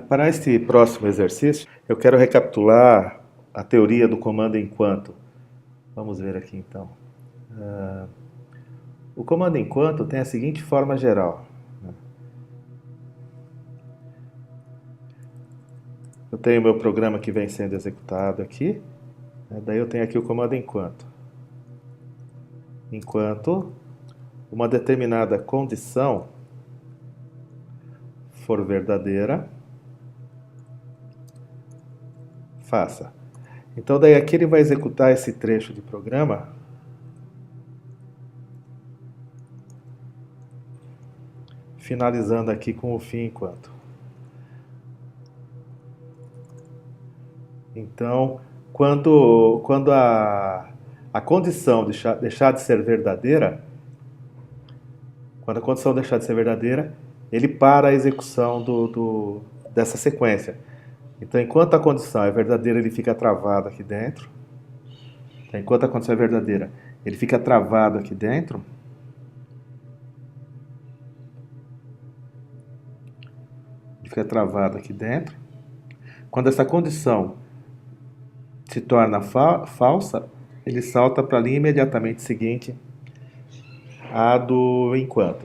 Para este próximo exercício, eu quero recapitular a teoria do comando enquanto. Vamos ver aqui então. O comando enquanto tem a seguinte forma geral. Eu tenho meu programa que vem sendo executado aqui, daí eu tenho aqui o comando enquanto. Enquanto uma determinada condição for verdadeira, faça. Então daí aqui ele vai executar esse trecho de programa finalizando aqui com o fim enquanto. Então, quando a condição deixar de ser verdadeira, quando a condição deixar de ser verdadeira, ele para a execução dessa sequência. Então, enquanto a condição é verdadeira, ele fica travado aqui dentro. Então, enquanto a condição é verdadeira, ele fica travado aqui dentro. Ele fica travado aqui dentro. Quando essa condição se torna falsa, ele salta para a linha imediatamente seguinte, a do enquanto.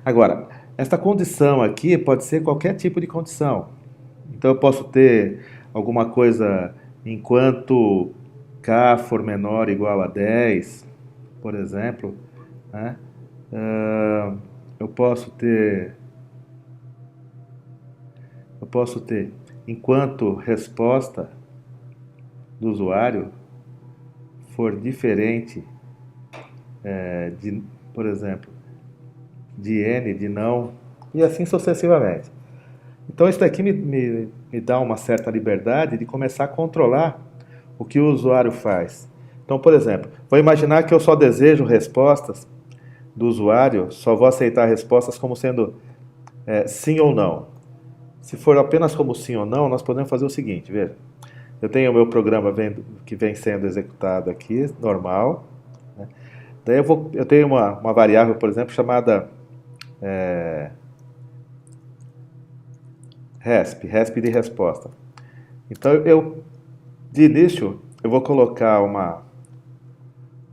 Agora, esta condição aqui pode ser qualquer tipo de condição. Então eu posso ter alguma coisa enquanto k for menor ou igual a 10, por exemplo, né? Eu posso ter enquanto resposta do usuário for diferente por exemplo, de n, de não, e assim sucessivamente. Então isso daqui me dá uma certa liberdade de começar a controlar o que o usuário faz. Então, por exemplo, vou imaginar que eu só desejo respostas do usuário, só vou aceitar respostas como sendo sim ou não. Se for apenas como sim ou não, nós podemos fazer o seguinte, veja. Eu tenho o meu programa que vem sendo executado aqui, normal. Né? Daí eu tenho uma variável, por exemplo, chamada resp de resposta. Então de início, eu vou colocar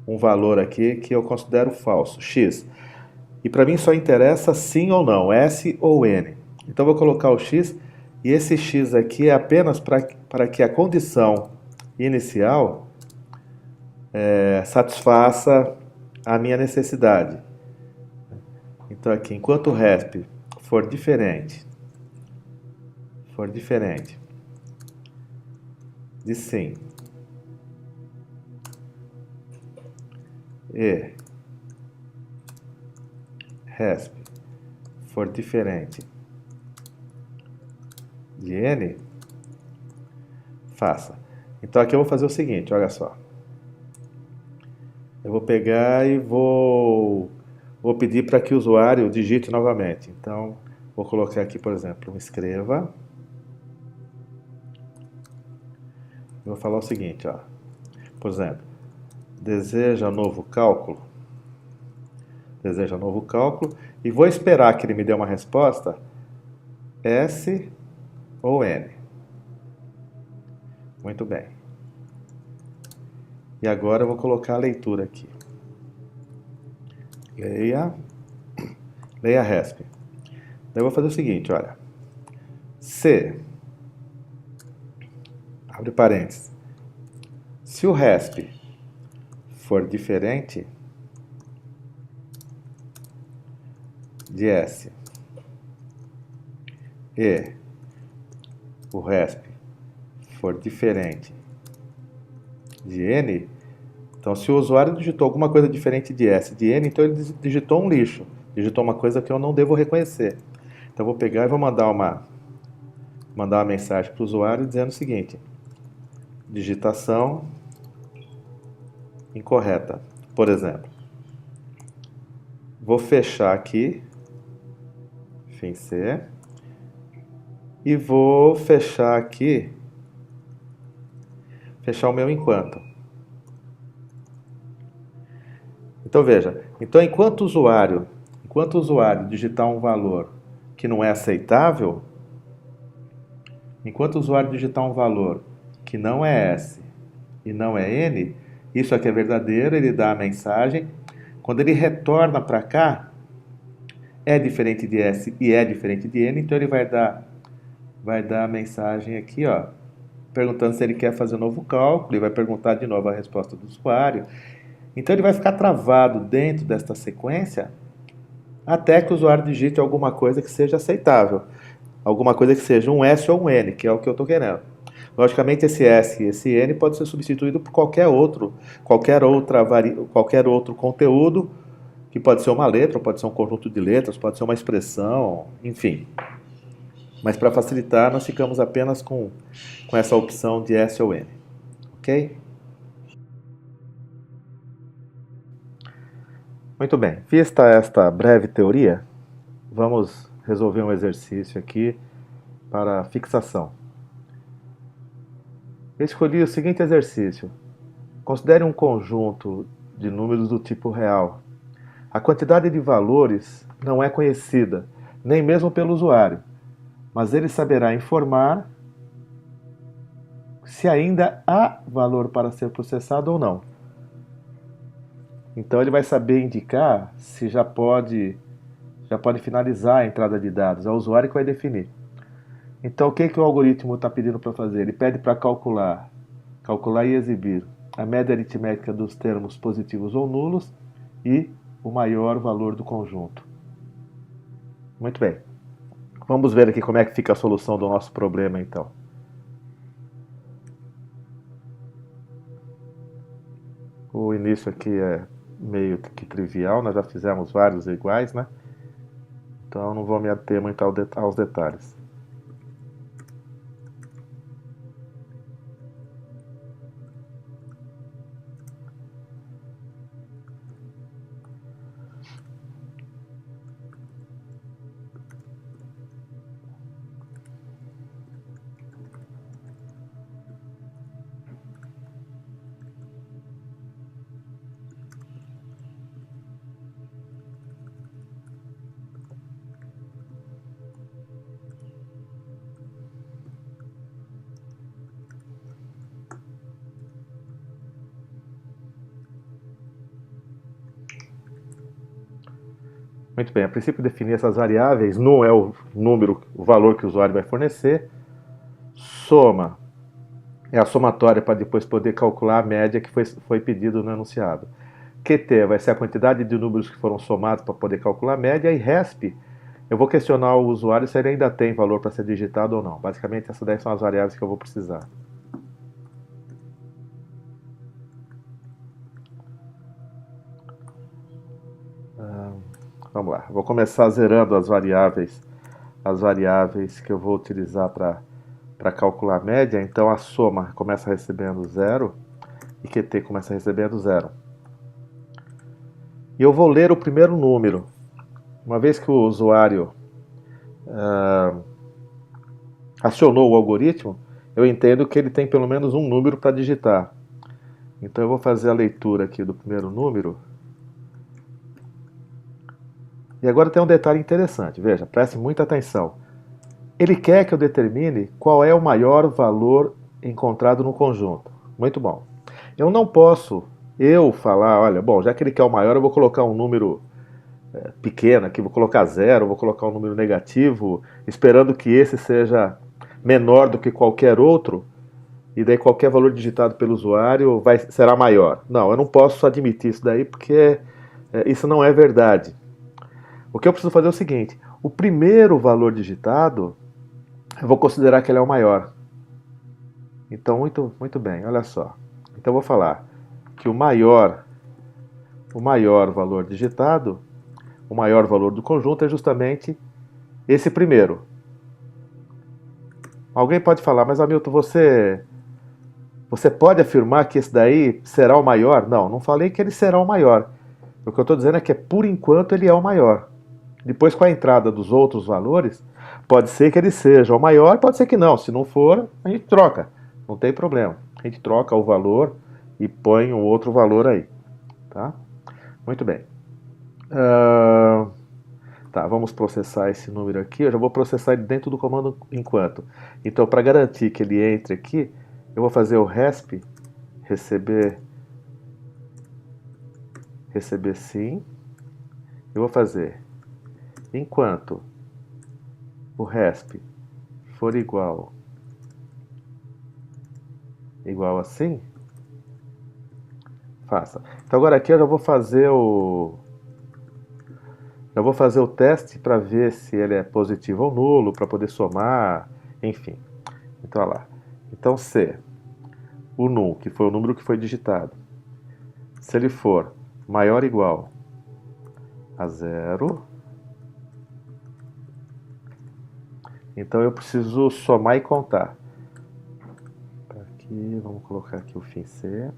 um valor aqui que eu considero falso, x. E para mim só interessa sim ou não, S ou N. Então eu vou colocar o x, e esse x aqui é apenas para que a condição inicial satisfaça a minha necessidade. Então aqui, enquanto o resp for diferente de sim e resp for diferente de n, faça. Então aqui eu vou fazer o seguinte, olha só. Eu vou pegar e vou pedir para que o usuário digite novamente. Então, vou colocar aqui, por exemplo, escreva. Eu vou falar o seguinte, ó. Por exemplo, deseja novo cálculo. Deseja novo cálculo. E vou esperar que ele me dê uma resposta S ou N. Muito bem. E agora eu vou colocar a leitura aqui. Leia resp. Daí eu vou fazer o seguinte, olha. Se, abre parênteses, se o resp for diferente de S e o resp for diferente de N, então se o usuário digitou alguma coisa diferente de S de N, então ele digitou um lixo, digitou uma coisa que eu não devo reconhecer. Então eu vou pegar e vou mandar uma mensagem para o usuário dizendo o seguinte: digitação incorreta, por exemplo. Vou fechar aqui, fim C, e vou fechar aqui, fechar o meu enquanto. Então veja, então enquanto o usuário digitar um valor que não é aceitável, Enquanto o usuário digitar um valor que não é S e não é N, isso aqui é verdadeiro, ele dá a mensagem. Quando ele retorna para cá, é diferente de S e é diferente de N, então ele vai dar a mensagem aqui, ó, perguntando se ele quer fazer um novo cálculo, ele vai perguntar de novo a resposta do usuário. Então ele vai ficar travado dentro desta sequência até que o usuário digite alguma coisa que seja aceitável. Alguma coisa que seja um S ou um N, que é o que eu estou querendo. Logicamente, esse S e esse N pode ser substituído por qualquer outro conteúdo, que pode ser uma letra, pode ser um conjunto de letras, pode ser uma expressão, enfim. Mas para facilitar, nós ficamos apenas com essa opção de S ou N. Ok? Muito bem. Vista esta breve teoria, vamos resolver um exercício aqui para fixação. Eu escolhi o seguinte exercício. Considere um conjunto de números do tipo real. A quantidade de valores não é conhecida, nem mesmo pelo usuário, mas ele saberá informar se ainda há valor para ser processado ou não. Então ele vai saber indicar se já pode finalizar a entrada de dados. É o usuário que vai definir. Então o que o algoritmo está pedindo para fazer? Ele pede para calcular e exibir a média aritmética dos termos positivos ou nulos e o maior valor do conjunto. Muito bem. Vamos ver aqui como é que fica a solução do nosso problema, então. O início aqui é meio que trivial, nós já fizemos vários iguais, né? Então não vou me ater muito aos detalhes. Muito bem, a princípio definir essas variáveis, num é o número, o valor que o usuário vai fornecer, soma é a somatória para depois poder calcular a média que foi pedido no enunciado. QT vai ser a quantidade de números que foram somados para poder calcular a média, e RESP, eu vou questionar o usuário se ele ainda tem valor para ser digitado ou não. Basicamente essas 10 são as variáveis que eu vou precisar. Vamos lá, vou começar zerando as variáveis que eu vou utilizar para calcular a média. Então a soma começa recebendo 0 e QT começa recebendo 0. E eu vou ler o primeiro número. Uma vez que o usuário acionou o algoritmo, eu entendo que ele tem pelo menos um número para digitar. Então eu vou fazer a leitura aqui do primeiro número. E agora tem um detalhe interessante, veja, preste muita atenção. Ele quer que eu determine qual é o maior valor encontrado no conjunto. Muito bom. Eu não posso falar, olha, bom, já que ele quer o maior, eu vou colocar um número pequeno aqui, vou colocar 0, vou colocar um número negativo, esperando que esse seja menor do que qualquer outro, e daí qualquer valor digitado pelo usuário será maior. Não, eu não posso admitir isso daí, porque isso não é verdade. O que eu preciso fazer é o seguinte, o primeiro valor digitado, eu vou considerar que ele é o maior. Então, muito bem, olha só. Então eu vou falar que o maior valor digitado, o maior valor do conjunto é justamente esse primeiro. Alguém pode falar, mas Hamilton, você pode afirmar que esse daí será o maior? Não, não falei que ele será o maior. O que eu estou dizendo é que, por enquanto, ele é o maior. Depois, com a entrada dos outros valores, pode ser que ele seja o maior, pode ser que não. Se não for, a gente troca. Não tem problema. A gente troca o valor e põe um outro valor aí. Tá? Muito bem. Tá, vamos processar esse número aqui. Eu já vou processar ele dentro do comando enquanto. Então, para garantir que ele entre aqui, eu vou fazer o resp receber sim. Eu vou fazer enquanto o resp for igual assim, faça. Então agora aqui eu já vou fazer o teste para ver se ele é positivo ou nulo, para poder somar, enfim. Então olha lá. Então se o num, que foi o número que foi digitado, se ele for maior ou igual a 0, então eu preciso somar e contar. Aqui, vamos colocar aqui o fim C.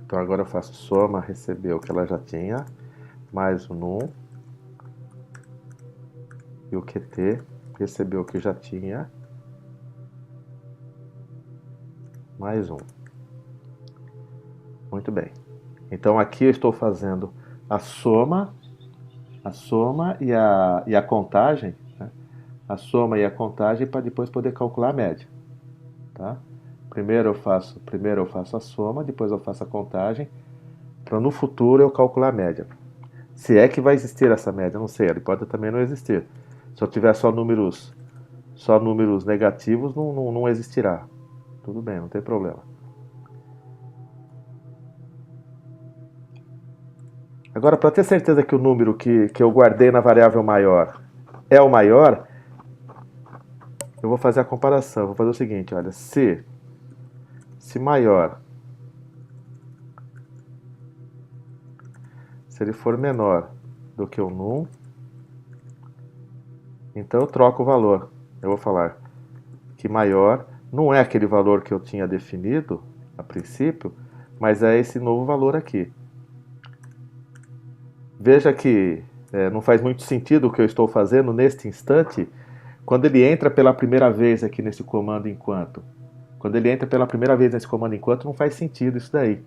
Então agora eu faço soma, receber o que ela já tinha, mais o num, e o QT, receber o que já tinha, mais um. Muito bem. Então aqui eu estou fazendo a soma e a contagem, né? A soma e a contagem para depois poder calcular a média, tá? Primeiro eu faço a soma, depois eu faço a contagem, para no futuro eu calcular a média. Se é que vai existir essa média, não sei, ele pode também não existir. Se eu tiver só números negativos, não existirá. Tudo bem, não tem problema. Agora, para ter certeza que o número que eu guardei na variável maior é o maior, eu vou fazer a comparação. Vou fazer o seguinte, olha, se maior, se ele for menor do que o num, então eu troco o valor. Eu vou falar que maior não é aquele valor que eu tinha definido a princípio, mas é esse novo valor aqui. Veja que não faz muito sentido o que eu estou fazendo neste instante, quando ele entra pela primeira vez aqui nesse comando enquanto. Quando ele entra pela primeira vez nesse comando enquanto, não faz sentido isso daí.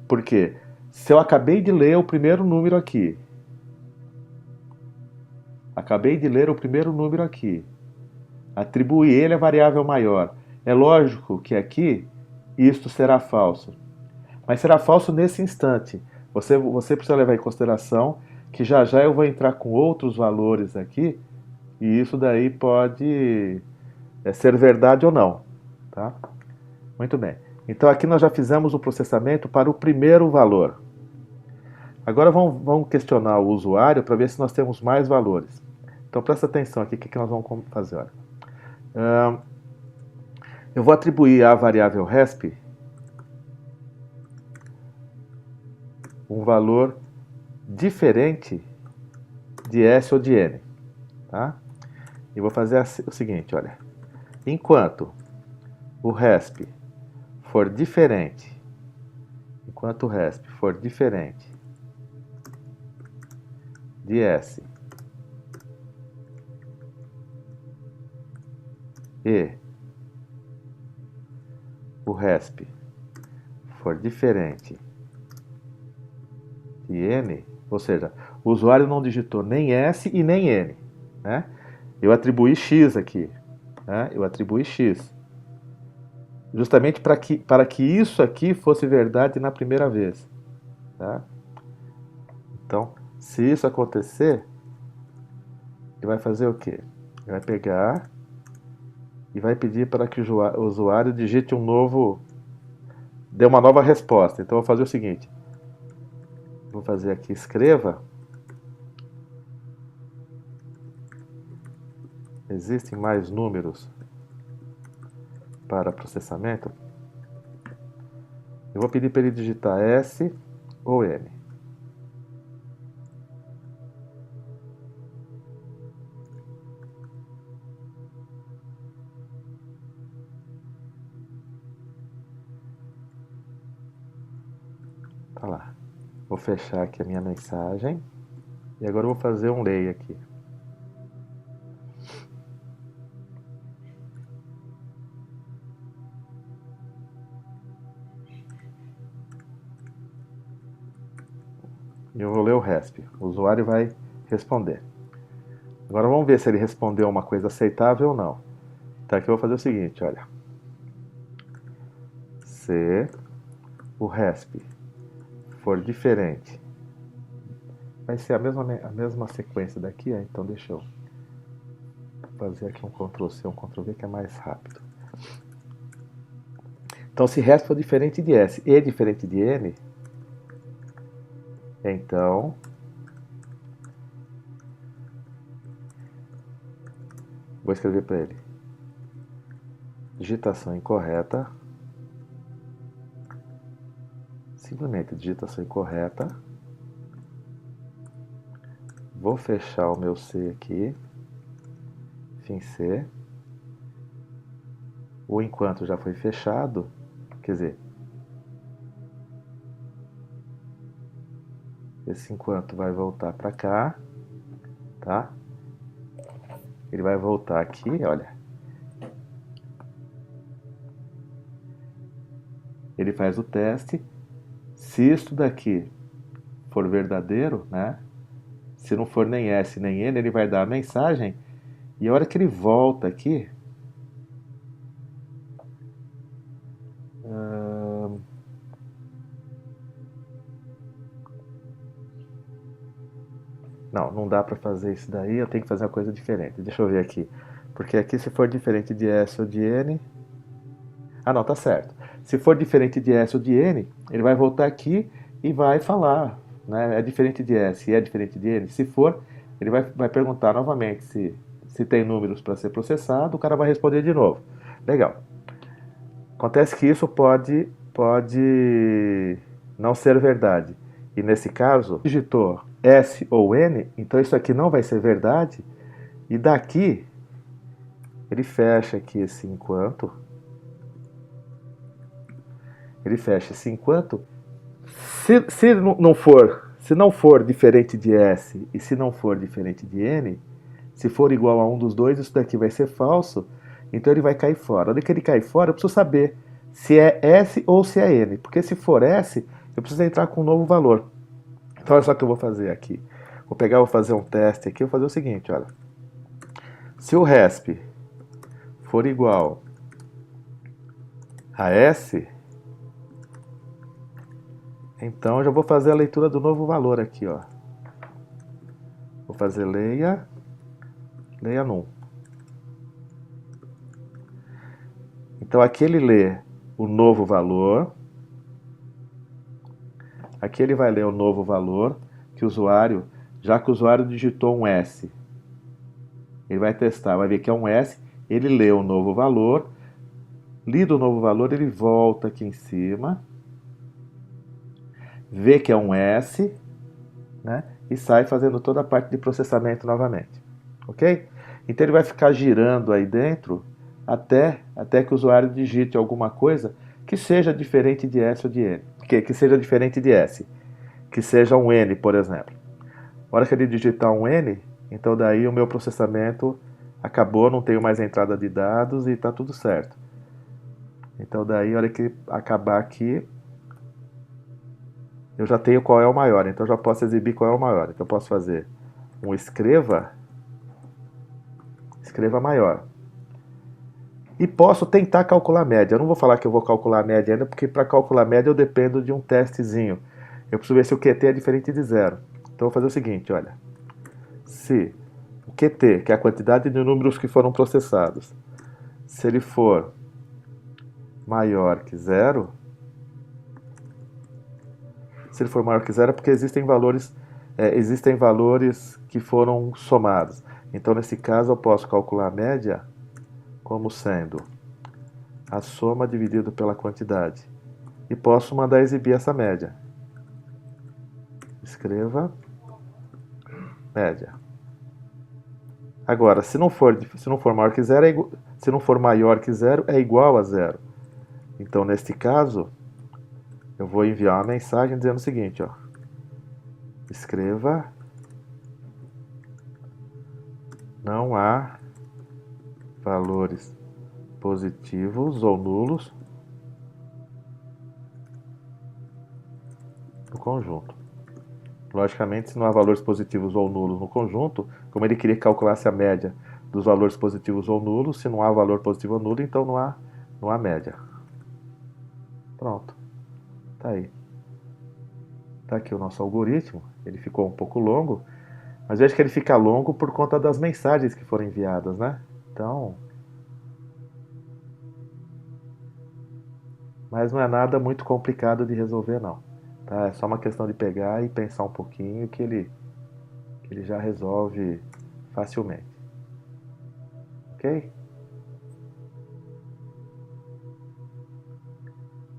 Por quê? Se eu acabei de ler o primeiro número aqui, atribuir ele à variável maior, é lógico que aqui isto será falso. Mas será falso nesse instante. Você precisa levar em consideração que já já eu vou entrar com outros valores aqui, e isso daí pode ser verdade ou não. Tá? Muito bem. Então aqui nós já fizemos o processamento para o primeiro valor. Agora vamos questionar o usuário para ver se nós temos mais valores. Então presta atenção aqui, o que nós vamos fazer? Olha. Eu vou atribuir à variável resp um valor diferente de S ou de N. Tá? E vou fazer o seguinte, olha. Enquanto o resp for diferente, de S e o resp for diferente de N, ou seja, o usuário não digitou nem S e nem N, né? Eu atribuí X aqui, né? Eu atribuí X, justamente para que isso aqui fosse verdade na primeira vez, tá? Então, se isso acontecer, ele vai fazer o quê? Ele vai pegar e vai pedir para que o usuário digite dê uma nova resposta. Então, eu vou fazer o seguinte, vou fazer aqui, escreva. Existem mais números para processamento? Eu vou pedir para ele digitar S ou N. Tá lá. Vou fechar aqui a minha mensagem. E agora eu vou fazer um lay aqui. e eu vou ler o RESP. O usuário vai responder. Agora vamos ver se ele respondeu uma coisa aceitável ou não. Então aqui eu vou fazer o seguinte, olha. Se o RESP for diferente, vai ser a mesma sequência daqui, então deixa eu fazer aqui um Ctrl+C, um Ctrl+V que é mais rápido. Então se RESP for diferente de S e diferente de N, então vou escrever para ele: digitação incorreta, simplesmente digitação incorreta. Vou fechar o meu C aqui, fim C. O enquanto já foi fechado, quer dizer, esse enquanto vai voltar para cá, tá? Ele vai voltar aqui, olha. Ele faz o teste. Se isso daqui for verdadeiro, né? Se não for nem S nem N, ele vai dar a mensagem. E a hora que ele volta aqui, não dá para fazer isso daí, eu tenho que fazer uma coisa diferente. Deixa eu ver aqui. Porque aqui se for diferente de S ou de N... Ah, não, tá certo. Se for diferente de S ou de N, ele vai voltar aqui e vai falar, né? É diferente de S e é diferente de N. Se for, ele vai perguntar novamente se tem números para ser processado, o cara vai responder de novo. Legal. Acontece que isso pode não ser verdade. E nesse caso, digitou S ou N, então isso aqui não vai ser verdade. E daqui, ele fecha aqui esse enquanto. Ele fecha esse enquanto. Se não for diferente de S e se não for diferente de N, se for igual a um dos dois, isso daqui vai ser falso. Então ele vai cair fora. Na hora que ele cair fora, eu preciso saber se é S ou se é N. Porque se for S, eu preciso entrar com um novo valor. Então olha só o que eu vou fazer aqui. Vou fazer um teste aqui. Vou fazer o seguinte, olha. Se o RESP for igual a S, então eu já vou fazer a leitura do novo valor aqui, ó. Vou fazer leia num. Então aqui ele lê o novo valor. Aqui ele vai ler o novo valor que o usuário, já que o usuário digitou um S, ele vai testar, vai ver que é um S, ele lê o novo valor, lido o novo valor, ele volta aqui em cima, vê que é um S, né, e sai fazendo toda a parte de processamento novamente, ok? Então ele vai ficar girando aí dentro até que o usuário digite alguma coisa que seja diferente de S ou de N, que seja diferente de S, que seja um N, por exemplo. Na hora que ele digitar um N, então daí o meu processamento acabou, não tenho mais entrada de dados e está tudo certo. Então daí, na hora que acabar aqui, eu já tenho qual é o maior, então eu já posso exibir qual é o maior. Então eu posso fazer um escreva maior. E posso tentar calcular a média. Eu não vou falar que eu vou calcular a média ainda, porque para calcular a média eu dependo de um testezinho. Eu preciso ver se o QT é diferente de zero. Então eu vou fazer o seguinte, olha. Se o QT, que é a quantidade de números que foram processados, se ele for maior que zero, é porque existem valores que foram somados. Então nesse caso eu posso calcular a média como sendo a soma dividido pela quantidade. E posso mandar exibir essa média. Escreva média. Agora, se não for maior que zero, se não for maior que zero, é igual a zero. Então, neste caso, eu vou enviar uma mensagem dizendo o seguinte, ó. Escreva não há valores positivos ou nulos no conjunto. Logicamente, se não há valores positivos ou nulos no conjunto, como ele queria que calculasse a média dos valores positivos ou nulos, se não há valor positivo ou nulo, então não há média. Pronto. Tá aí. Tá aqui o nosso algoritmo. Ele ficou um pouco longo, mas veja que ele fica longo por conta das mensagens que foram enviadas, né? Então, mas não é nada muito complicado de resolver, não. Tá? É só uma questão de pegar e pensar um pouquinho que ele já resolve facilmente. Ok?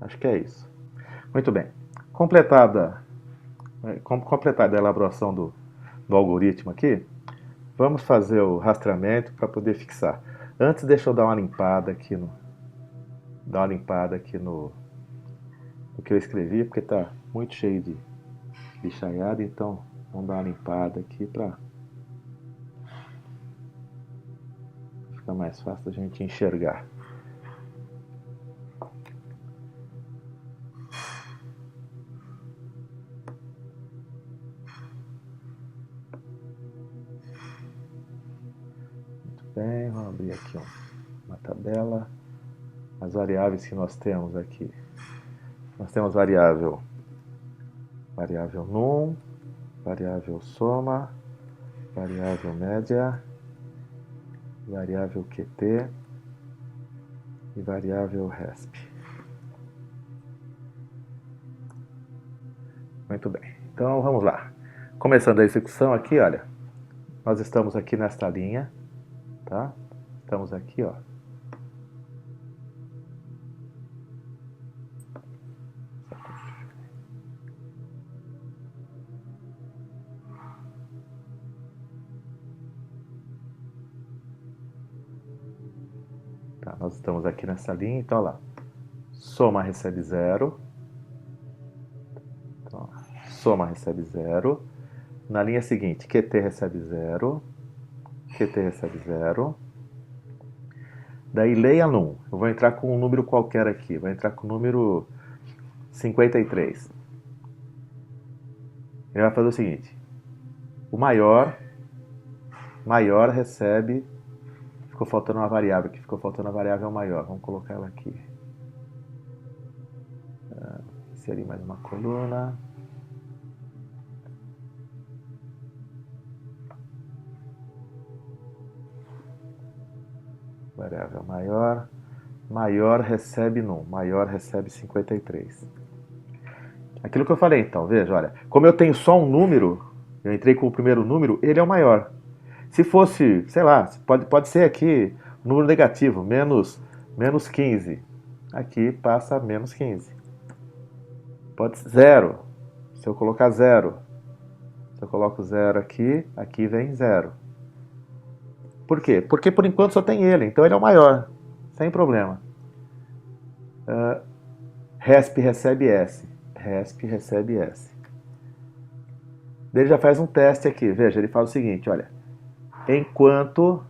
Acho que é isso. Muito bem. Completada a elaboração do algoritmo aqui, vamos fazer o rastreamento para poder fixar. Antes, deixa eu dar uma limpada aqui no que eu escrevi, porque está muito cheio de bichaiada, então vamos dar uma limpada aqui para ficar mais fácil a gente enxergar. Muito bem, vamos abrir aqui uma tabela. As variáveis que nós temos aqui. Nós temos variável num, variável soma, variável média, variável QT e variável resp. Muito bem, então vamos lá. Começando a execução aqui, olha, nós estamos aqui nesta linha, tá? Estamos aqui, ó. Tá, nós estamos aqui nessa linha, então, lá. Soma recebe 0. Então, soma recebe 0. Na linha seguinte, QT recebe 0. QT recebe 0. Daí leia num. Eu vou entrar com um número qualquer aqui. Vou entrar com o número 53. Ele vai fazer o seguinte. O maior recebe... Ficou faltando uma variável aqui. Ficou faltando a variável maior. Vamos colocar ela aqui. Inserir mais uma coluna. Variável maior. Maior recebe num. Maior recebe 53. Aquilo que eu falei, então. Veja, olha. Como eu tenho só um número, eu entrei com o primeiro número, ele é o maior. Se fosse, sei lá, pode ser aqui número negativo, menos 15. Aqui passa menos 15. Pode ser 0. Se eu colocar 0. Se eu coloco 0 aqui, aqui vem 0. Por quê? Porque por enquanto só tem ele, então ele é o maior. Sem problema. Resp recebe S. Resp recebe S. Ele já faz um teste aqui. Veja, ele fala o seguinte, olha. Enquanto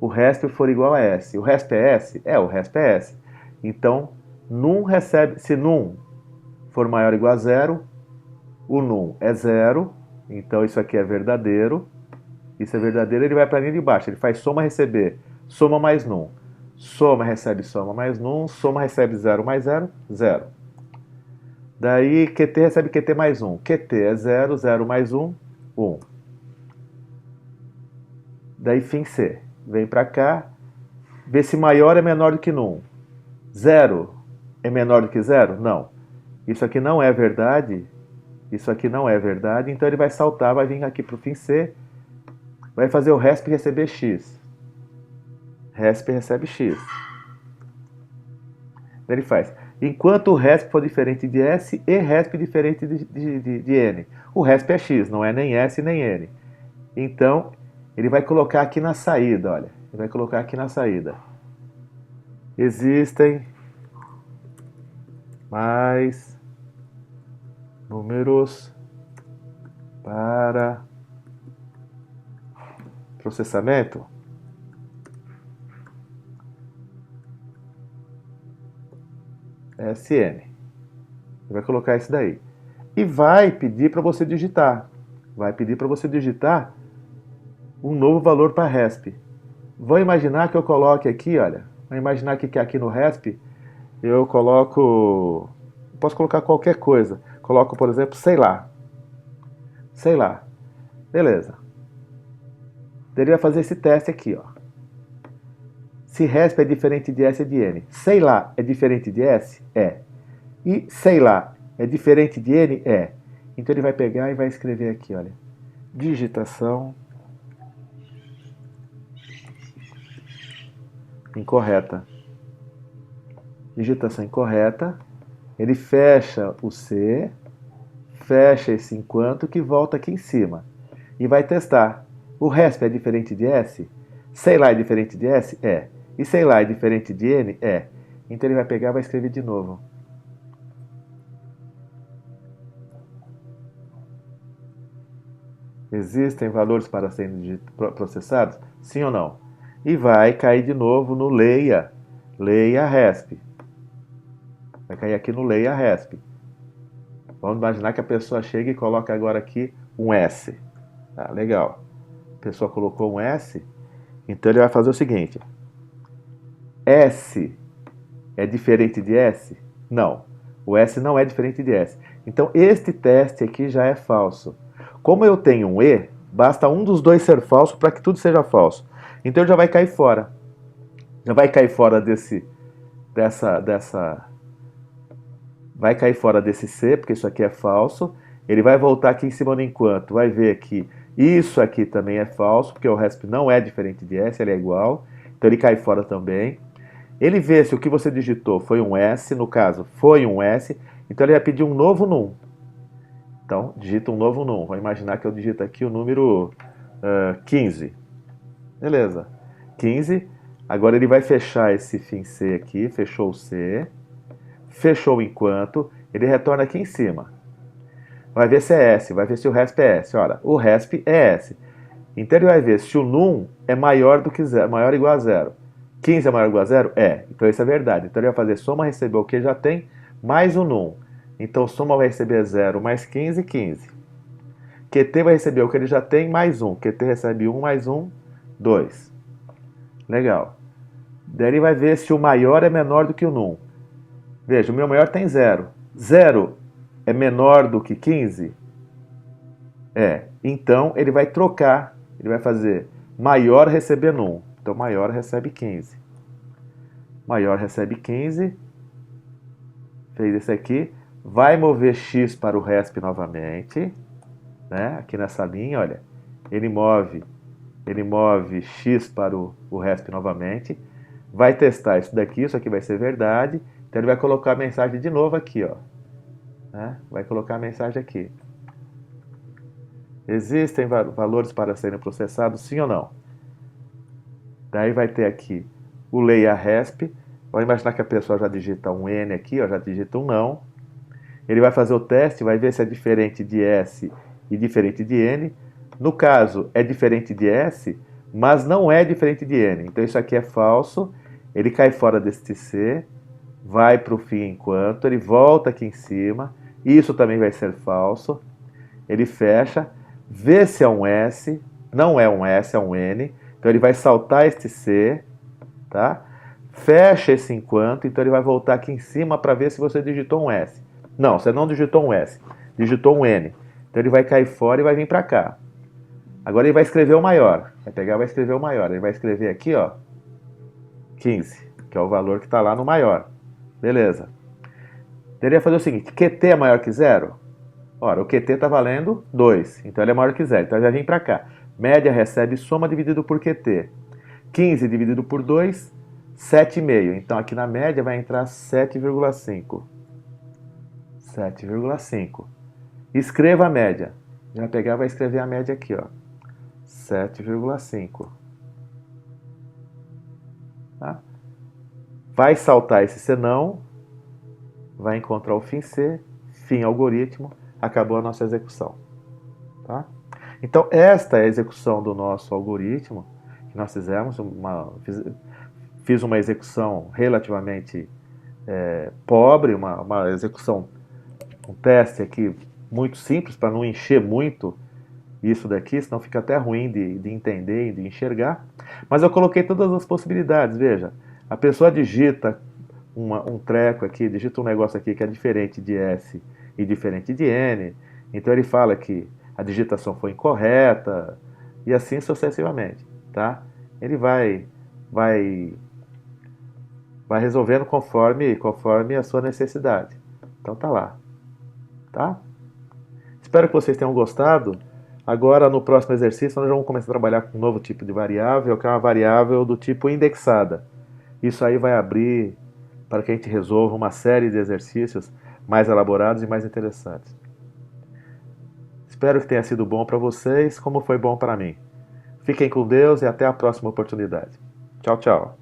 o resp for igual a S. O resp é S? É, o resp é S. Então, num recebe... Se num for maior ou igual a 0, o num é 0. Então, isso aqui é verdadeiro. Isso é verdadeiro, ele vai para a linha de baixo. Ele faz soma receber. Soma mais num. Soma recebe soma mais num. Soma recebe 0 mais 0. 0. Daí, QT recebe QT mais 1. QT é 0. 0 mais 1. 1. Daí, fim C. Vem para cá. Vê se maior é menor do que num. 0 é menor do que 0? Não. Isso aqui não é verdade. Isso aqui não é verdade. Então ele vai saltar, vai vir aqui para o fim C. Vai fazer o resp receber x. Resp recebe x. Daí ele faz. Enquanto o resp for diferente de S e resp diferente de N. O resp é x, não é nem S nem N. Então, ele vai colocar aqui na saída, olha. Ele vai colocar aqui na saída. Existem mais números para processamento? SN. Vai colocar isso daí. E vai pedir para você digitar. Vai pedir para você digitar um novo valor para RESP. Vou imaginar que eu coloque aqui, olha. Vou imaginar que aqui no RESP eu coloco... Posso colocar qualquer coisa. Coloco, por exemplo, sei lá. Sei lá. Beleza. Ele vai fazer esse teste aqui, ó. Se RESP é diferente de S e de N. Sei lá é diferente de S? É. E sei lá é diferente de N? É. Então ele vai pegar e vai escrever aqui, olha. Digitação incorreta. Digitação incorreta. Ele fecha o C, fecha esse enquanto que volta aqui em cima. E vai testar. O RESP é diferente de S? Sei lá é diferente de S? É. E sei lá é diferente de N? É. Então ele vai pegar e vai escrever de novo. Existem valores para serem processados? Sim ou não? E vai cair de novo no leia. Leia RESP. Vai cair aqui no leia RESP. Vamos imaginar que a pessoa chega e coloca agora aqui um S. Ah, legal. A pessoa colocou um S. Então ele vai fazer o seguinte. S é diferente de S? Não. O S não é diferente de S. Então este teste aqui já é falso. Como eu tenho um E, basta um dos dois ser falso para que tudo seja falso. Então ele já vai cair fora. Já vai cair fora vai cair fora desse C, porque isso aqui é falso. Ele vai voltar aqui em cima no enquanto. Vai ver que isso aqui também é falso, porque o RESP não é diferente de S, ele é igual. Então ele cai fora também. Ele vê se o que você digitou foi um S, no caso, foi um S. Então ele vai pedir um novo num. Então, digita um novo num. Vou imaginar que eu digito aqui o número 15. Beleza. 15. Agora ele vai fechar esse fim C aqui. Fechou o C. Fechou o enquanto. Ele retorna aqui em cima. Vai ver se é S. Vai ver se o RESP é S. Olha, o RESP é S. Então ele vai ver se o num é maior do que zero, maior ou igual a zero. 15 é maior ou igual a zero? É. Então isso é verdade. Então ele vai fazer soma receber o que já tem mais o num. Então, soma vai receber 0 mais 15, 15. QT vai receber o que ele já tem, mais 1. QT recebe 1 mais 1, 2. Legal. Daí ele vai ver se o maior é menor do que o num. Veja, o meu maior tem 0. 0 é menor do que 15? É. Então, ele vai trocar. Ele vai fazer maior receber num. Então, maior recebe 15. Maior recebe 15. Fez esse aqui. Vai mover X para o RESP novamente, né? Aqui nessa linha, olha, ele move X para o RESP novamente, vai testar isso daqui, isso aqui vai ser verdade, então ele vai colocar a mensagem de novo aqui, ó, né? Vai colocar a mensagem aqui. Existem valores para serem processados, sim ou não? Daí vai ter aqui o leia RESP, vamos imaginar que a pessoa já digita um N aqui, ó, já digita um não. Ele vai fazer o teste, vai ver se é diferente de S e diferente de N. No caso, é diferente de S, mas não é diferente de N. Então isso aqui é falso. Ele cai fora deste C, vai para o fim enquanto, ele volta aqui em cima. Isso também vai ser falso. Ele fecha, vê se é um S. Não é um S, é um N. Então ele vai saltar este C, tá? Fecha esse enquanto, então ele vai voltar aqui em cima para ver se você digitou um S. Não, você não digitou um S, digitou um N. Então ele vai cair fora e vai vir para cá. Agora ele vai escrever o maior. Vai pegar e vai escrever o maior. Ele vai escrever aqui, ó, 15, que é o valor que está lá no maior. Beleza. Ele vai fazer o seguinte, QT é maior que zero? Ora, o QT está valendo 2, então ele é maior que zero. Então ele vai vir para cá. Média recebe soma dividido por QT. 15 dividido por 2, 7,5. Então aqui na média vai entrar 7,5. 7,5. Escreva a média. Vai pegar e vai escrever a média aqui, ó. 7,5. Tá? Vai saltar esse senão, vai encontrar o fim C, fim algoritmo, acabou a nossa execução. Tá? Então, esta é a execução do nosso algoritmo que nós fizemos. Fiz uma execução relativamente pobre, uma execução, um teste aqui muito simples para não encher muito isso daqui, senão fica até ruim de entender e de enxergar. Mas eu coloquei todas as possibilidades, veja. A pessoa digita um treco aqui, digita um negócio aqui que é diferente de S e diferente de N. Então ele fala que a digitação foi incorreta e assim sucessivamente, tá? Ele vai, vai resolvendo conforme a sua necessidade. Então tá lá, tá? Espero que vocês tenham gostado. Agora, no próximo exercício, nós vamos começar a trabalhar com um novo tipo de variável, que é uma variável do tipo indexada. Isso aí vai abrir para que a gente resolva uma série de exercícios mais elaborados e mais interessantes. Espero que tenha sido bom para vocês, como foi bom para mim. Fiquem com Deus e até a próxima oportunidade. Tchau, tchau.